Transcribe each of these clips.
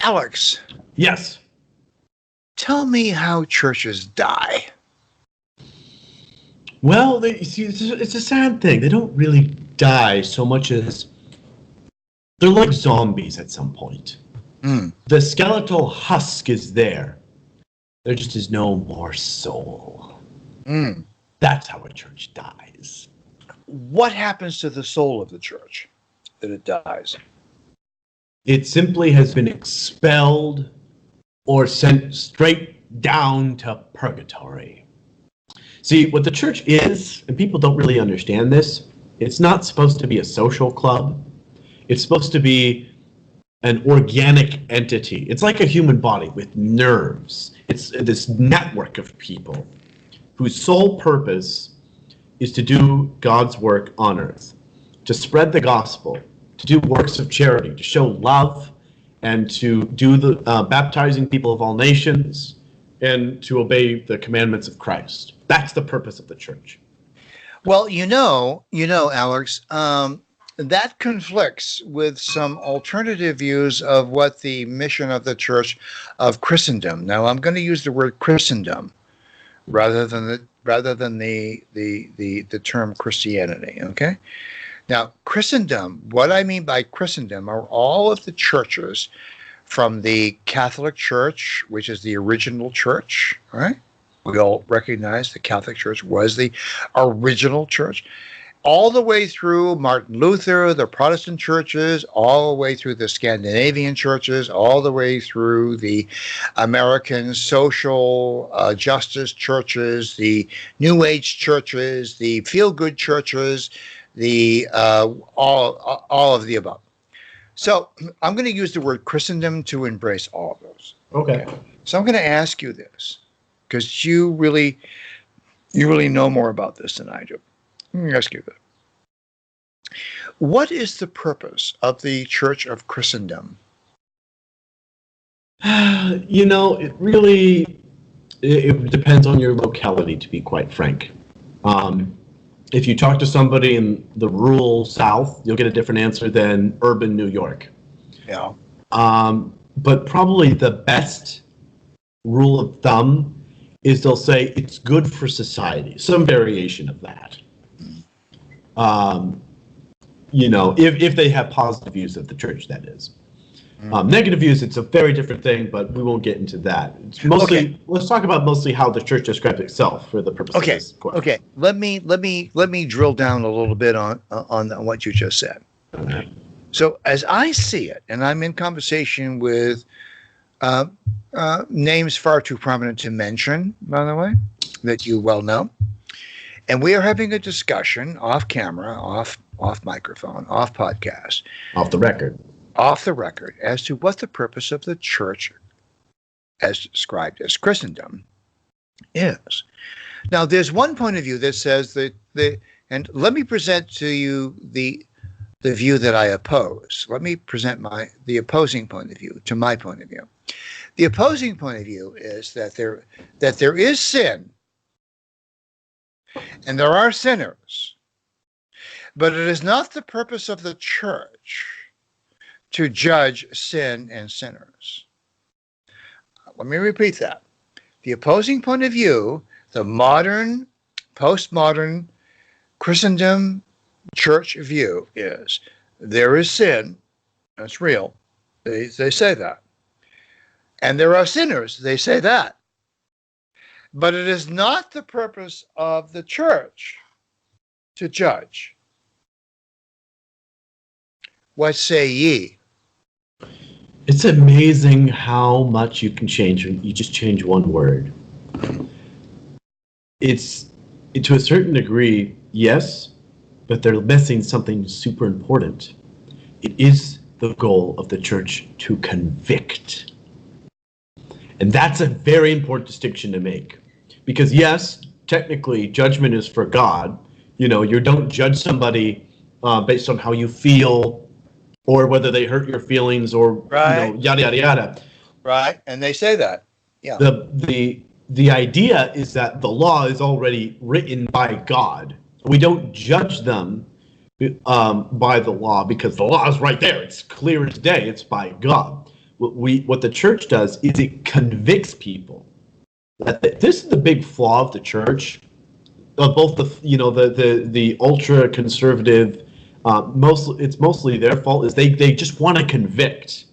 Alex, Yes. tell me how churches die. Well, you see, it's a sad thing. They don't really die so much as they're like zombies at some point. Mm. The skeletal husk is there. There just is no more soul. Mm. That's how a church dies. What happens to the soul of the church that it dies? It simply has been expelled or sent straight down to purgatory. See, what the church is, and people don't really understand this, it's not supposed to be a social club. It's supposed to be an organic entity. It's like a human body with nerves. It's this network of people whose sole purpose is to do God's work on earth, to spread the gospel, to do works of charity, to show love, and to do the baptizing people of all nations, and to obey the commandments of Christ. That's the purpose of the church. Well, Alex, that conflicts with some alternative views of what the mission of the Church of Christendom. Now, I'm going to use the word Christendom rather than the term Christianity. Okay. Now, Christendom. What I mean by Christendom are all of the churches, from the Catholic Church, which is the original church. All right. We all recognize the Catholic Church was the original church, all the way through Martin Luther, the Protestant churches, all the way through the Scandinavian churches, all the way through the American social justice churches, the New Age churches, the feel-good churches, the all of the above. So I'm going to use the word Christendom to embrace all of those. Okay. So I'm going to ask you this, because you really know more about this than I do. Let me ask you that. What is the purpose of the Church of Christendom? It really it depends on your locality, to be quite frank. If you talk to somebody in the rural South, you'll get a different answer than urban New York. Yeah. But probably the best rule of thumb is they'll say it's good for society, some variation of that. If they have positive views of the church, that is. Negative views, it's a very different thing, but we won't get into that. It's mostly, Okay. Let's talk about mostly how the church describes itself for the purpose of this question. Okay. Let me drill down a little bit on what you just said. Okay. So as I see it, and I'm in conversation with names far too prominent to mention, by the way, that you well know, and we are having a discussion off camera, off microphone, off podcast, Off the record. as to what the purpose of the church, as described as Christendom, is. Now, there's one point of view that says and let me present to you the view that I oppose. Let me present the opposing point of view to my point of view. The opposing point of view is that there is sin, and there are sinners, but it is not the purpose of the church to judge sin and sinners. Let me repeat that. The opposing point of view, the modern, postmodern Christendom church view, is there is sin, that's real, they say that. And there are sinners, they say that. But it is not the purpose of the church to judge. What say ye? It's amazing how much you can change when you just change one word. It's, to a certain degree, yes, but they're missing something super important. It is the goal of the church to convict. And that's a very important distinction to make. Because yes, technically, judgment is for God. You don't judge somebody based on how you feel or whether they hurt your feelings or Right. Yada yada yada. Right, and they say that. Yeah. The idea is that the law is already written by God. We don't judge them by the law because the law is right there. It's clear as day. It's by God. what the church does is it convicts people. This is the big flaw of the church, of both the ultra conservative. It's mostly their fault. Is they just want to convict.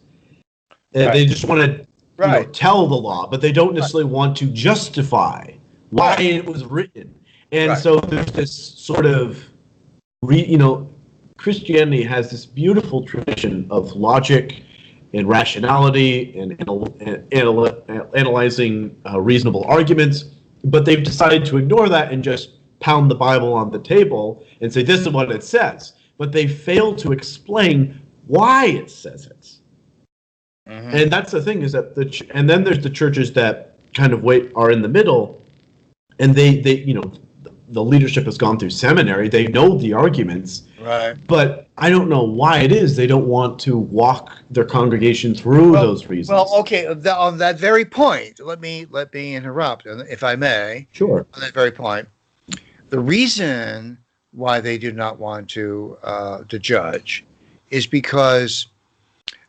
Right. They just want to Right. tell the law, but they don't necessarily want to justify why it was written. And so there's this sort of Christianity has this beautiful tradition of logic and rationality and analyzing reasonable arguments, but they've decided to ignore that and just pound the Bible on the table and say this is what it says. But they fail to explain why it says it. Mm-hmm. And that's the thing, is that and then there's the churches that kind of are in the middle, and they the leadership has gone through seminary, they know the arguments, right? But I don't know why it is they don't want to walk their congregation through those reasons. Well, okay, on that very point, let me interrupt, if I may. Sure. On that very point, the reason why they do not want to judge is because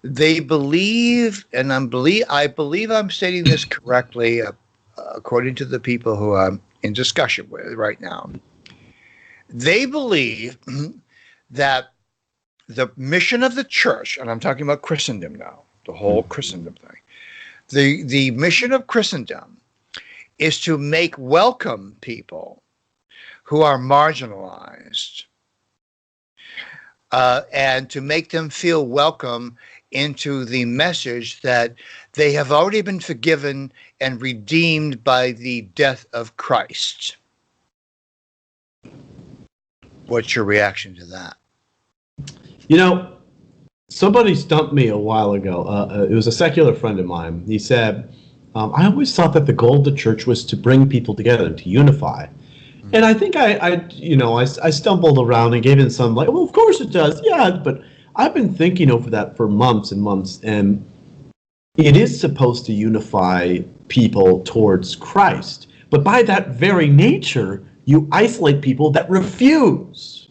they believe, and I believe I'm stating this correctly, according to the people who I'm in discussion with right now. They believe that the mission of the church, and I'm talking about Christendom now, the whole Christendom thing, the mission of Christendom is to make welcome people who are marginalized, and to make them feel welcome into the message that they have already been forgiven and redeemed by the death of Christ. What's your reaction to that? Somebody stumped me a while ago. It was a secular friend of mine. He said, I always thought that the goal of the church was to bring people together, to unify. Mm-hmm. And I think I stumbled around and gave him some, like, well, of course it does. Yeah, but I've been thinking over that for months and months, and it is supposed to unify people towards Christ. But by that very nature, you isolate people that refuse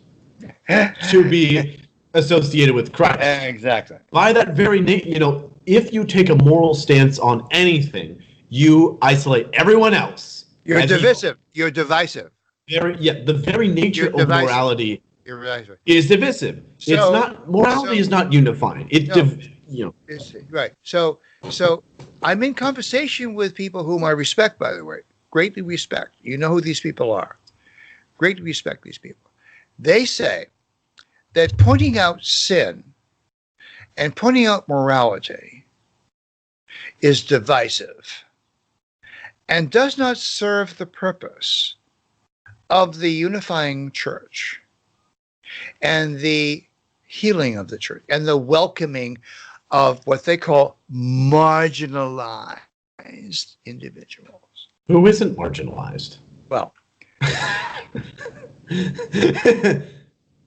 to be associated with Christ. Exactly. By that very nature, if you take a moral stance on anything, you isolate everyone else. You're divisive. You're divisive. The very nature of morality is divisive. So, morality is not unifying. Right. So I'm in conversation with people whom I respect, by the way, greatly respect. You know who these people are. Greatly respect these people. They say that pointing out sin and pointing out morality is divisive and does not serve the purpose of the unifying church and the healing of the church and the welcoming of what they call marginalized individuals. Who isn't marginalized? Well,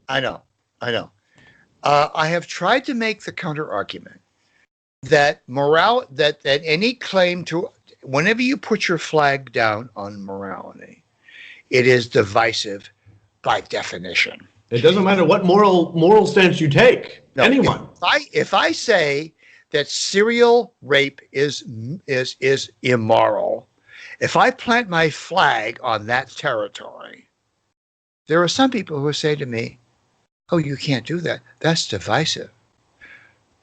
I know. I have tried to make the counter argument that that any claim to, whenever you put your flag down on morality, it is divisive by definition. It doesn't matter what moral stance you take. No, anyone. If I say that serial rape is immoral, if I plant my flag on that territory, there are some people who say to me, "Oh, you can't do that. That's divisive.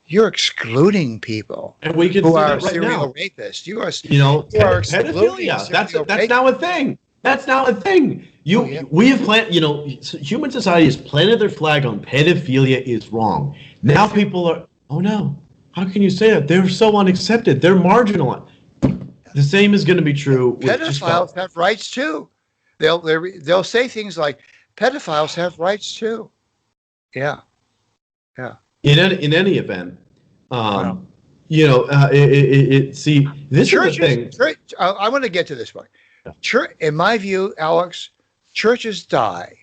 You're excluding people who are serial rapists. You are pedophilia. That's now a thing. That's now a thing. We have human society has planted their flag on pedophilia is wrong. Now people are, oh no, how can you say that? They're so unaccepted. They're marginalized. The same is going to be true with pedophiles have rights too. They'll say things like pedophiles have rights too. Yeah. In any event, wow. This is the thing. I want to get to this point. Church, in my view, Alex, churches die,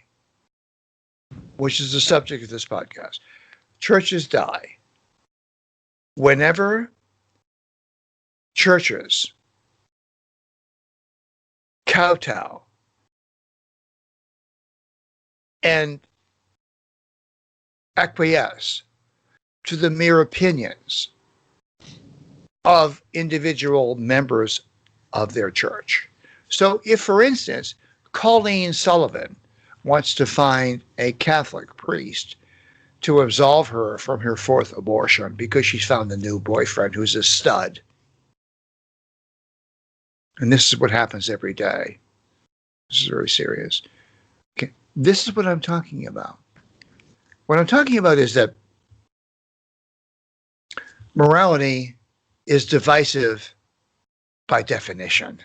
which is the subject of this podcast. Churches die whenever churches kowtow and acquiesce to the mere opinions of individual members of their church. So if, for instance, Colleen Sullivan wants to find a Catholic priest to absolve her from her fourth abortion because she's found a new boyfriend who's a stud, and this is what happens every day. This is very serious. Okay. This is what I'm talking about. What I'm talking about is that morality is divisive by definition.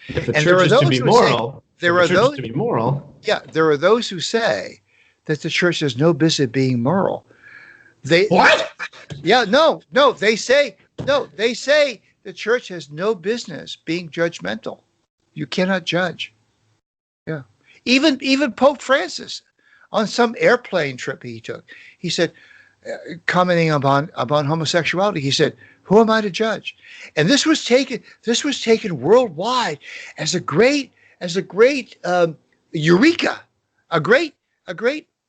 If the And there church are is to those be who moral, there if are the church those- is to be moral. Yeah, there are those who say that the church has no business being moral. They What? Yeah, no, they say the church has no business being judgmental. You cannot judge. Yeah. Even Pope Francis on some airplane trip he took, he said, commenting upon homosexuality, he said, "Who am I to judge?" And this was taken worldwide as a great eureka, a great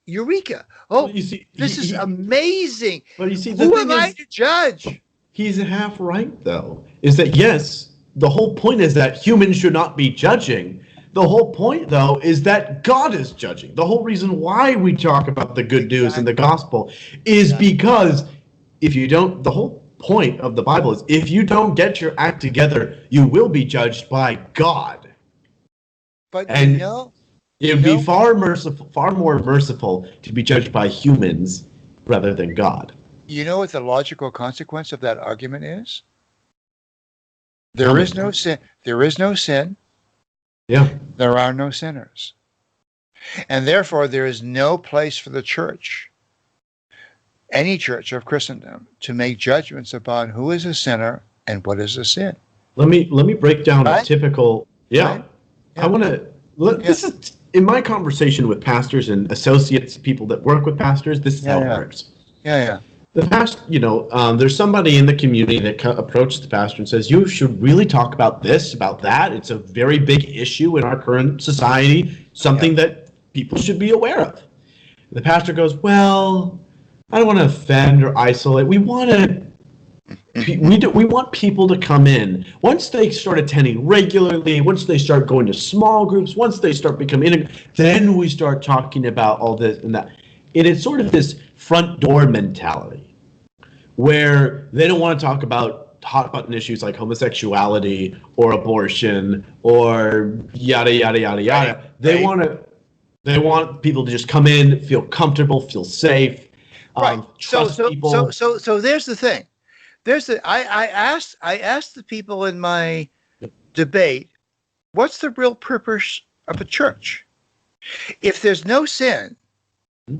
eureka. Oh, Well, you see, this is amazing. But you see, the Who thing am I is, to judge? he's half right, though. Is that yes? The whole point is that humans should not be judging. The whole point, though, is that God is judging. The whole reason why we talk about the good news in the gospel is because if you don't, the whole point of the Bible is if you don't get your act together, you will be judged by God. But And- you know, It would No. be far more merciful to be judged by humans rather than God. you know what the logical consequence of that argument is? Tell There me. is no sin. There is no sin. Yeah. There are no sinners. And therefore, there is no place for the church, any church of Christendom, to make judgments upon who is a sinner and what is a sin. Let me break down a Right? typical. Yeah. Right? I want to. This is in my conversation with pastors and associates, people that work with pastors. This is how it Yeah. works. Yeah. The past, there's somebody in the community that approaches the pastor and says, "You should really talk about this, about that. It's a very big issue in our current society. Something that people should be aware of." The pastor goes, "Well, I don't want to offend or isolate. We want to." We want people to come in once they start attending regularly, once they start going to small groups, once they start becoming then we start talking about all this and that. It is sort of this front door mentality where they don't want to talk about hot button issues like homosexuality or abortion or yada yada yada yada. Right. They want people to just come in, feel comfortable, feel safe, Right. trust people. So there's the thing. I asked the people in my debate, what's the real purpose of a church? If there's no sin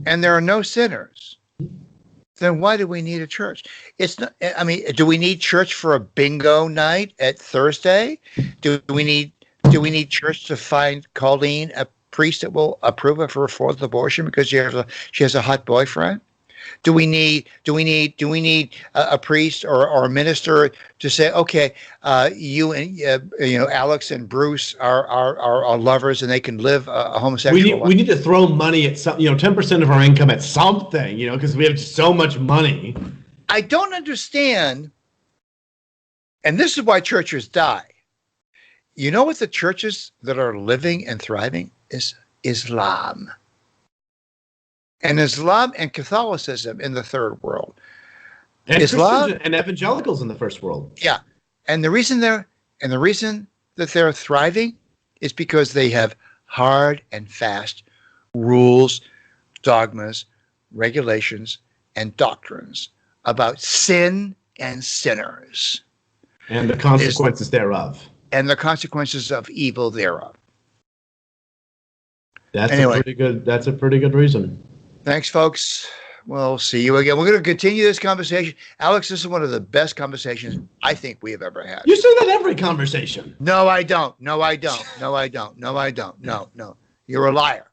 and there are no sinners, then why do we need a church? It's not. I mean, do we need church for a bingo night at Thursday? Do we need church to find Colleen a priest that will approve of her fourth abortion because she has a hot boyfriend? Do we need a priest or a minister to say, okay, you and Alex and Bruce are lovers and they can live a homosexual life? We need to throw money at some, 10% of our income at something, because we have so much money. I don't understand, and this is why churches die. You know what the churches that are living and thriving is? Islam. And Islam and Catholicism in the third world. And Islam- Christians and evangelicals in the first world. Yeah. And the reason that they're thriving is because they have hard and fast rules, dogmas, regulations, and doctrines about sin and sinners And the consequences thereof. and the consequences of evil thereof. That's Anyway. That's a pretty good reason. Thanks, folks. We'll see you again. We're going to continue this conversation. Alex, this is one of the best conversations I think we have ever had. You say that every conversation. No, I don't. No. You're a liar.